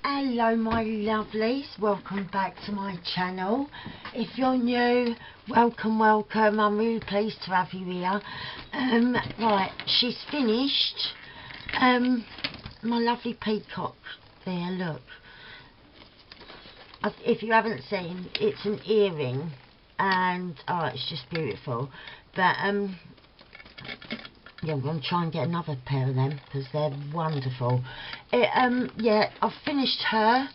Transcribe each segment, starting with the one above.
Hello my lovelies, welcome back to my channel. If you're new, welcome. I'm really pleased to have you here. Right, she's finished my lovely peacock there, look. If you haven't seen, it's an earring and it's just beautiful. But yeah, I'm going to try and get another pair of them because they're wonderful. Yeah, I've finished her.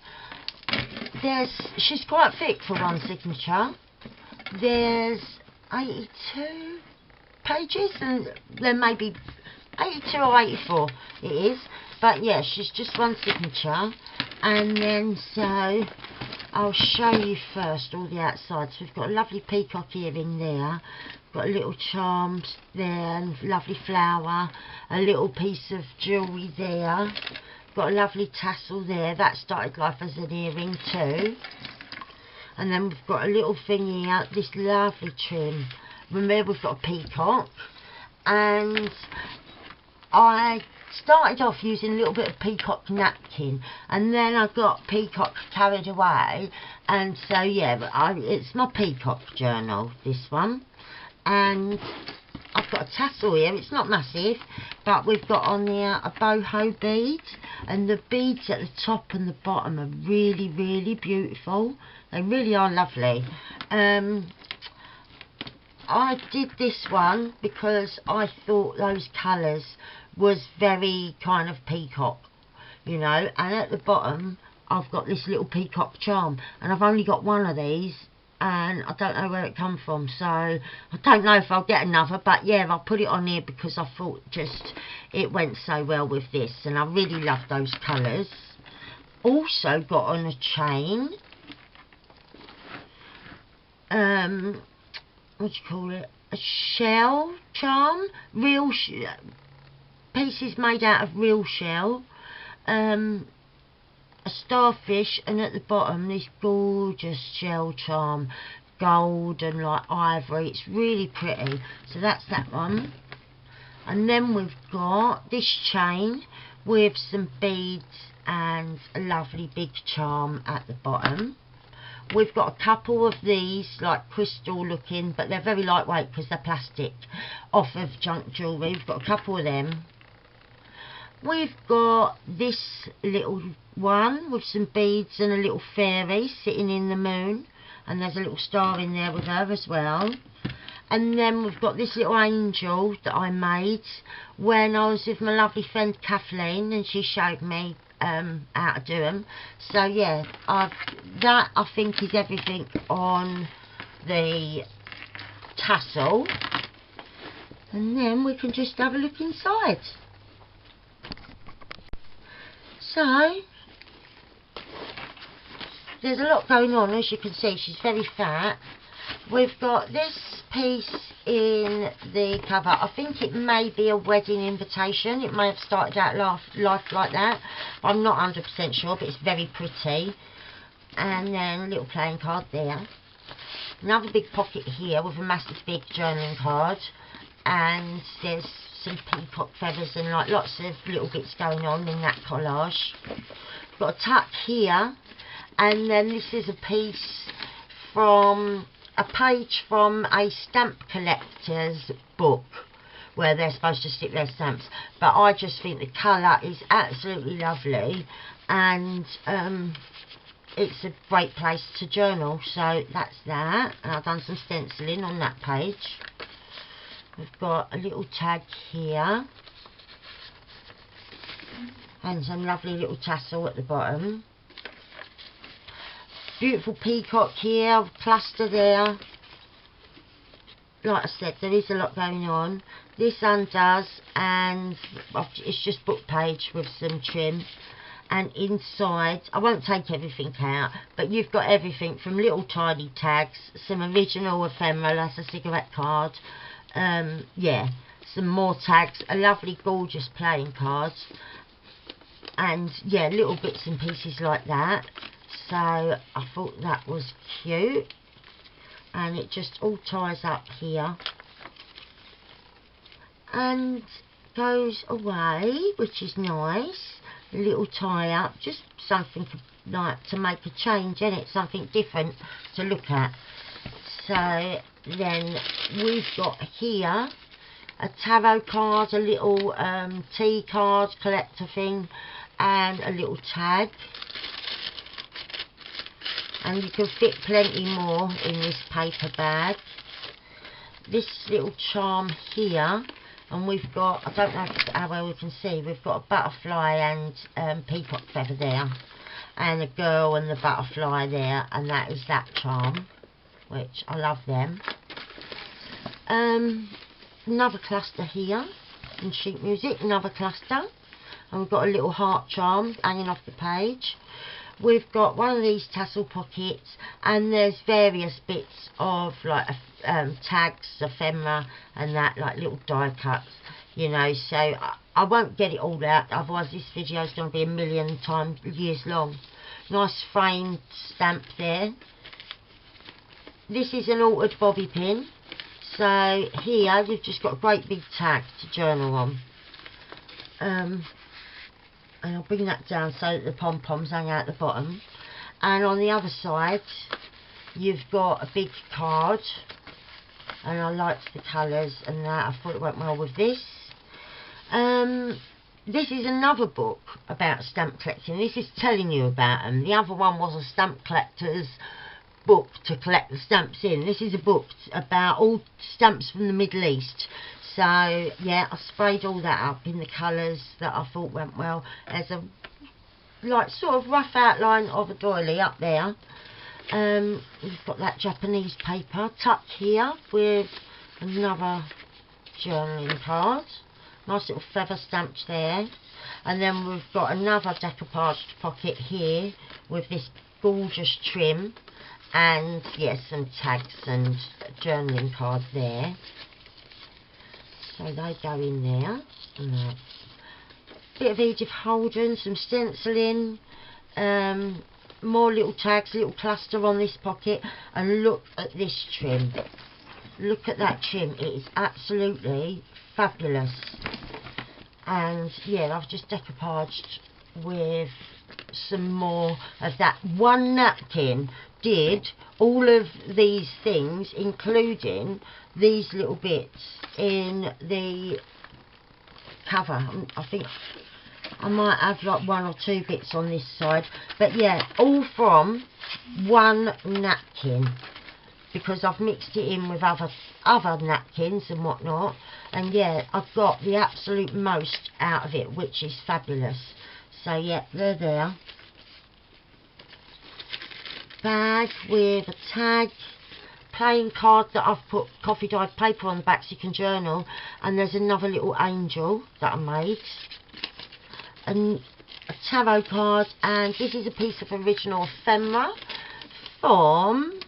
She's quite thick for one signature. There's 82 pages, and there may be 82 or 84 it is. But yeah, she's just one signature. And then so I'll show you first all the outsides. So we've got a lovely peacock earring there. Got a little charm there, and lovely flower, a little piece of jewellery there. Got a lovely tassel there, that started life as an earring too. And then we've got a little thing here, this lovely trim. Remember, we've got a peacock, and I started off using a little bit of peacock napkin, and then I got peacock carried away, and so yeah, it's my peacock journal, this one. And I've got a tassel here, it's not massive, but we've got on there a boho bead, and the beads at the top and the bottom are really, really beautiful. They really are lovely. I did this one because I thought those colours was very kind of peacock, you know, and at the bottom I've got this little peacock charm, and I've only got one of these, and I don't know where it come from, so I don't know if I'll get another. But yeah, I'll put it on here because I thought just it went so well with this, and I really love those colours. Also got on a chain, what do you call it, a shell charm, real pieces made out of real shell, a starfish, and at the bottom this gorgeous shell charm, gold and like ivory. It's really pretty. So that's that one. And then we've got this chain with some beads and a lovely big charm at the bottom. We've got a couple of these like crystal looking, but they're very lightweight because they're plastic, off of junk jewellery. We've got a couple of them. We've got this little one with some beads and a little fairy sitting in the moon, and there's a little star in there with her as well. And then we've got this little angel that I made when I was with my lovely friend Kathleen, and she showed me how to do them. So yeah, that I think is everything on the tassel, and then we can just have a look inside. So there's a lot going on, as you can see. She's very fat. We've got this piece in the cover. I think it may be a wedding invitation. It may have started out life like that. I'm not 100% sure, but it's very pretty. And then a little playing card there. Another big pocket here with a massive big journaling card. And there's some peacock feathers and like lots of little bits going on in that collage. Got a tuck here, and then this is a piece from a page from a stamp collector's book where they're supposed to stick their stamps, but I just think the colour is absolutely lovely, and it's a great place to journal. So that's that, and I've done some stenciling on that page. We've got a little tag here, and some lovely little tassel at the bottom. Beautiful peacock here, cluster there. Like I said, there is a lot going on. This undoes, and it's just book page with some trim. And inside, I won't take everything out, but you've got everything from little tiny tags, some original ephemera, that's a cigarette card. Yeah, some more tags, a lovely gorgeous playing card, and yeah, little bits and pieces like that. So I thought that was cute, and it just all ties up here and goes away, which is nice. a little tie up, just something like to make a change in it, something different to look at. So then we've got here a tarot card, a little tea card collector thing, and a little tag. And you can fit plenty more in this paper bag. This little charm here, and we've got, I don't know how well we can see, we've got a butterfly and peacock feather there, and a girl and the butterfly there, and that is that charm, which I love them. Another cluster here in sheet music, another cluster, and we've got a little heart charm hanging off the page. We've got one of these tassel pockets, and there's various bits of like tags, ephemera and that, like little die cuts, you know, so I won't get it all out, otherwise this video is going to be a million years long. Nice framed stamp there. This is an altered bobby pin, so here you've just got a great big tag to journal on. And I'll bring that down so that the pom-poms hang out the bottom. And on the other side you've got a big card, and I liked the colours and that, I thought it went well with this. This is another book about stamp collecting. This is telling you about them. The other one was a stamp collector's book to collect the stamps in. This is a book about all stamps from the Middle East. So yeah, I sprayed all that up in the colours that I thought went well. There's a like sort of rough outline of a doily up there. We've got that Japanese paper tucked here with another journaling card. Nice little feather stamped there. And then we've got another decoupaged pocket here with this gorgeous trim. And yes, some tags and journaling card there. So they go in there. And that. Bit of Edith Holden, some stenciling, more little tags, little cluster on this pocket, and look at this trim. Look at that trim, it is absolutely fabulous. And yeah, I've just decoupaged with some more of that. One napkin did all of these things, including these little bits in the cover. I think I might have like one or two bits on this side, but yeah, all from one napkin, because I've mixed it in with other napkins and whatnot, and yeah, I've got the absolute most out of it, which is fabulous. So yeah, they're there. Bag with a tag, playing card that I've put coffee dyed paper on the back so you can journal, and there's another little angel that I made, and a tarot card, and this is a piece of original ephemera from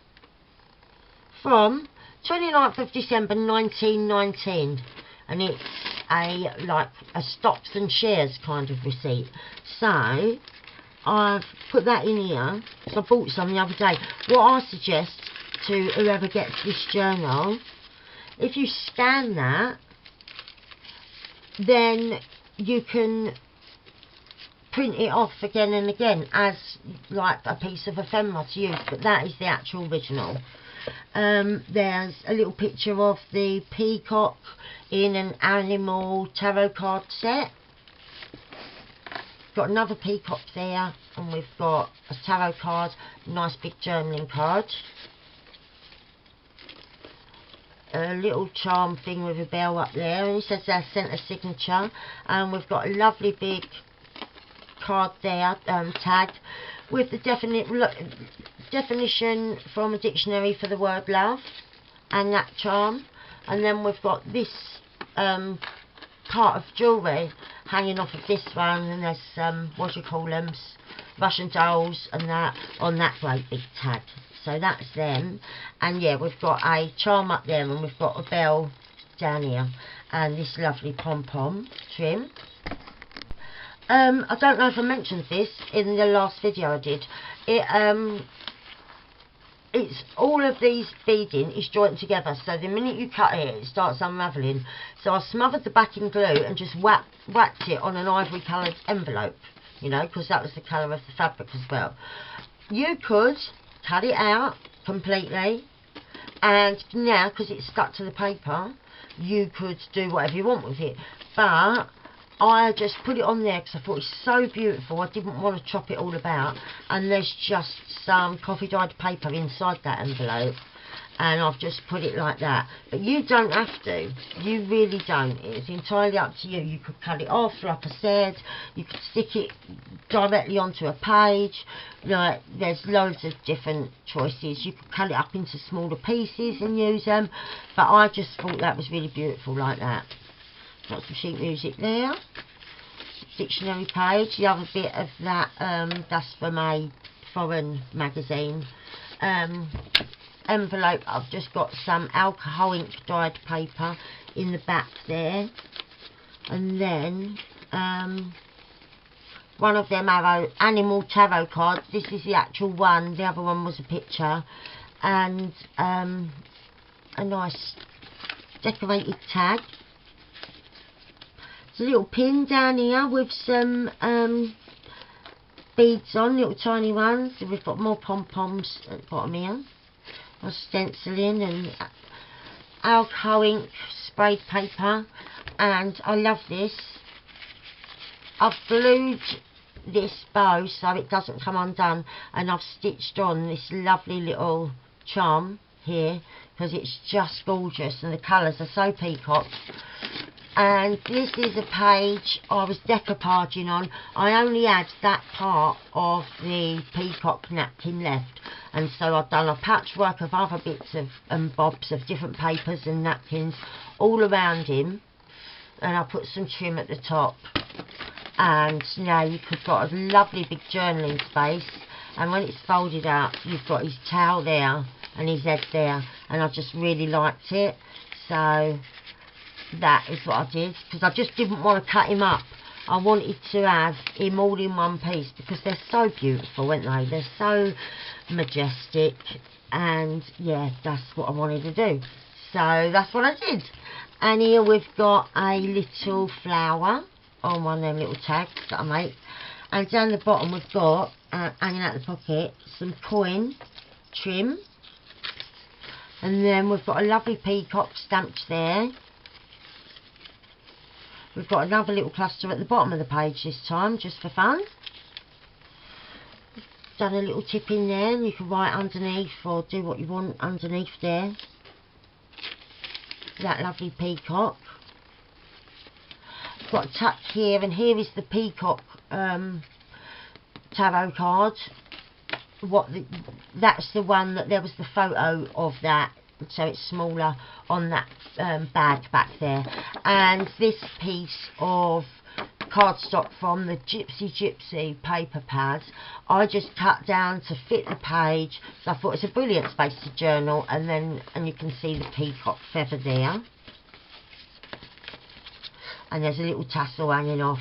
29th of December 1919, and it's a like a stocks and shares kind of receipt. So I've put that in here because I bought some the other day. What I suggest to whoever gets this journal, if you scan that, then you can print it off again and again as like a piece of ephemera to use, but that is the actual original. There's a little picture of the peacock in an animal tarot card set. Got another peacock there, and we've got a tarot card, nice big journaling card, a little charm thing with a bell up there, and it says our centre signature, and we've got a lovely big card there, tagged with the definition from a dictionary for the word love and that charm. And then we've got this part of jewellery hanging off of this one, and there's what do you call them, Russian dolls and that on that great big tag. So that's them. And yeah, we've got a charm up there, and we've got a bell down here, and this lovely pom-pom trim. I don't know if I mentioned this in the last video I did. It's all of these beading is joined together, so the minute you cut it, it starts unravelling. So I smothered the back in glue and just whacked it on an ivory coloured envelope you know, because that was the colour of the fabric as well. You could cut it out completely, and now, because it's stuck to the paper, you could do whatever you want with it. But I just put it on there because I thought it's so beautiful. I didn't want to chop it all about, and there's just some coffee dyed paper inside that envelope, and I've just put it like that. But you don't have to, you really don't. It's entirely up to you. You could cut it off, like I said, you could stick it directly onto a page. Like, there's loads of different choices. You could cut it up into smaller pieces and use them, but I just thought that was really beautiful like that. Got some sheet music there, dictionary page. The other bit of that, that's from a foreign magazine. Envelope, I've just got some alcohol ink dyed paper in the back there, and then one of them animal tarot cards. This is the actual one, the other one was a picture, and a nice decorated tag. There's a little pin down here with some beads on, little tiny ones. And we've got more pom-poms at the bottom here. Stenciling and alcohol ink sprayed paper, and I love this. I've glued this bow so it doesn't come undone, and I've stitched on this lovely little charm here because it's just gorgeous and the colours are so peacock. And this is a page I was decoupaging on. I only had that part of the peacock napkin left, and so I've done a patchwork of other bits of and bobs of different papers and napkins all around him, and I put some trim at the top. And now you've got a lovely big journaling space, and when it's folded up you've got his towel there and his head there, and I just really liked it. So that is what I did, because I just didn't want to cut him up. I wanted to have him all in one piece because they're so beautiful, aren't they? They're so majestic, and yeah, that's what I wanted to do. So that's what I did. And here we've got a little flower on one of them little tags that I make, and down the bottom we've got hanging out the pocket some coin trim, and then we've got a lovely peacock stamped there. We've got another little cluster at the bottom of the page this time, just for fun. Done a little tip in there, and you can write underneath or do what you want underneath there. That lovely peacock. Got a tuck here, and here is the peacock tarot card. That's the one that there was the photo of that, so it's smaller on that bag back there. And this piece of cardstock from the Gypsy paper pads, I just cut down to fit the page, so I thought it's a brilliant space to journal. And you can see the peacock feather there, and there's a little tassel hanging off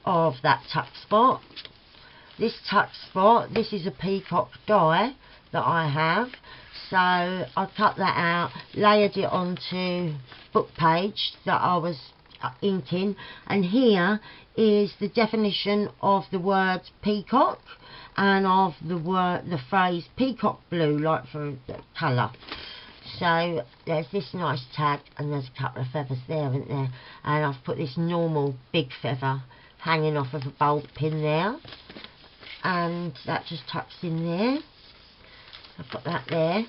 of that tuck spot. This tuck spot, this is a peacock die that I have, so I cut that out, layered it onto book page that I was inking, and here is the definition of the word peacock and of the phrase peacock blue, like for the colour. So there's this nice tag, and there's a couple of feathers there, isn't there? And I've put this normal big feather hanging off of a bulb pin there, and that just tucks in there. I've got that there.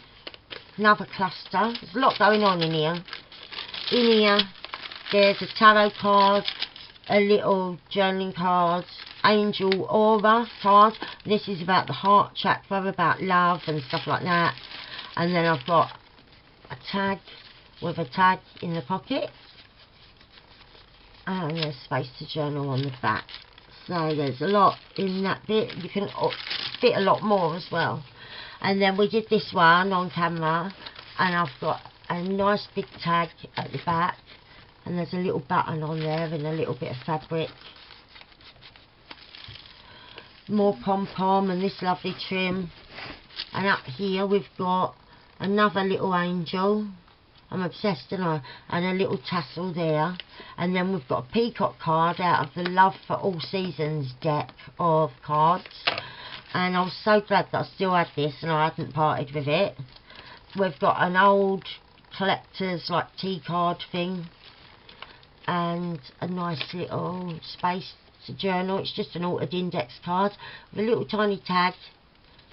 Another cluster. There's a lot going on in here. In here there's a tarot card, a little journaling card, angel aura card. This is about the heart chakra, about love and stuff like that. And then I've got a tag with a tag in the pocket, and there's space to journal on the back. So there's a lot in that bit. You can fit a lot more as well. And then we did this one on camera, and I've got a nice big tag at the back, and there's a little button on there and a little bit of fabric. More pom-pom and this lovely trim. And up here we've got another little angel, I'm obsessed, and a little tassel there. And then we've got a peacock card out of the Love for All Seasons deck of cards. And I was so glad that I still had this and I hadn't parted with it. We've got an old collector's like tea card thing. And a nice little space to journal. It's just an altered index card with a little tiny tag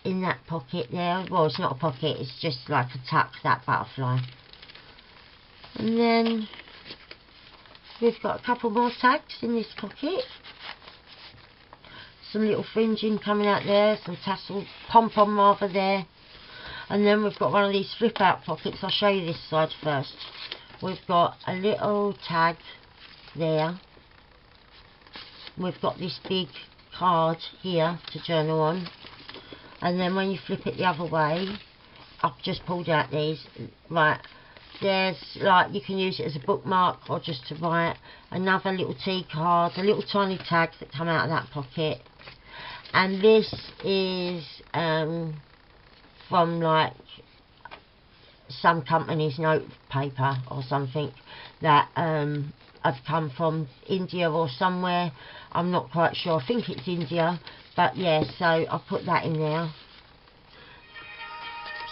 in that pocket there. Well, it's not a pocket, it's just like a tuck, that butterfly. And then we've got a couple more tags in this pocket. Some little fringing coming out there, some tassel, pom-pom rather there. And then we've got one of these flip out pockets. I'll show you this side first. We've got a little tag there. We've got this big card here to journal on. And then when you flip it the other way, I've just pulled out these. Right, there's like, you can use it as a bookmark or just to write. Another little tea card, a little tiny tag that come out of that pocket. And this is from like some company's note paper or something that have come from India or somewhere. I'm not quite sure. I think it's India, but yeah, so I'll put that in there.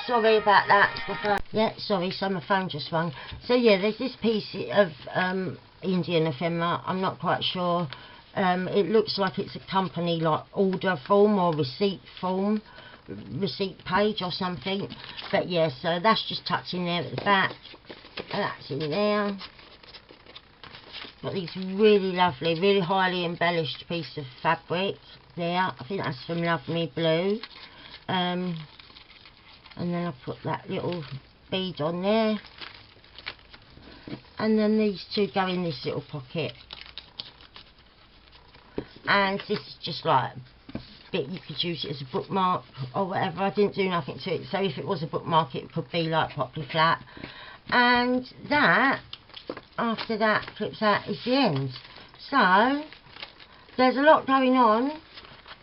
Sorry about that. Yeah, sorry, so my phone just rang. So yeah, there's this piece of Indian ephemera. I'm not quite sure. It looks like it's a company like order form or receipt form, receipt page or something. But yeah, so that's just tucked in there at the back. That's in there. Got these really lovely, really highly embellished piece of fabric there. I think that's from Love Me Blue. And then I'll put that little bead on there. And then these two go in this little pocket. And this is just like a bit, you could use it as a bookmark or whatever. I didn't do nothing to it, so if it was a bookmark it could be like properly flat. And that, after that clips out, is the end. So there's a lot going on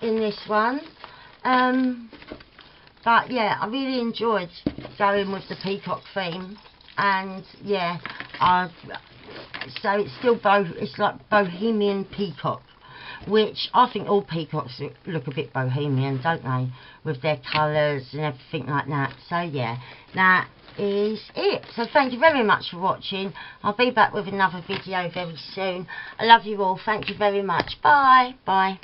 in this one, but yeah, I really enjoyed going with the peacock theme. And yeah, so it's still it's like bohemian peacock, which I think all peacocks look a bit bohemian, don't they, with their colours and everything like that. So yeah, that is it. So thank you very much for watching. I'll be back with another video very soon. I love you all. Thank you very much. Bye. Bye.